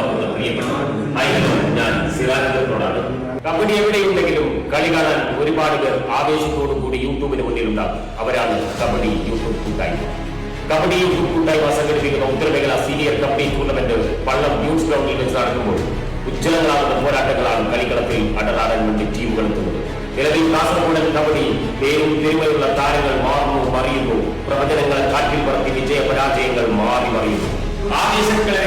സ്വന്തമാക്കുന്ന പ്രിയപ്പെട്ടവർ ഞാൻ സിറാജിനോടാണ്. കബഡി എവിടെയുണ്ടെങ്കിലും കളി കാണാൻ ഒരുപാട് പേർ ആവേശത്തോടു കൂടി യൂട്യൂബിന് മുന്നിലുണ്ടാകും. അവരാണ് കബഡി യൂട്യൂബ് കൂട്ടായ്മ. കബഡി യൂട്യൂബ് കൂട്ടായ്മ സംഘടിപ്പിക്കുന്ന ഉത്തരമേഖല സീനിയർ കബഡി ടൂർണമെന്റ് പള്ളം ന്യൂസ് ഗ്രൗണ്ടിൽ വെച്ച് നടക്കുമ്പോൾ ഉജ്ജ്വലങ്ങളാകുന്ന പോരാട്ടങ്ങളാണ് കളിക്കളത്തിൽ അടരാടാൻ വേണ്ടി ടീമുകൾ എത്തുന്നത്. നിലവിൽ കാസർഗോഡൻ കബഡി പേരും പെരുമയുള്ള താരങ്ങൾ മാറുന്നു മറിയുന്നു. പ്രവചനങ്ങൾ കാറ്റിൽ പറത്തി വിജയ പരാജയങ്ങൾ മാറി മറിയുന്നു. ആവേശങ്ങളെ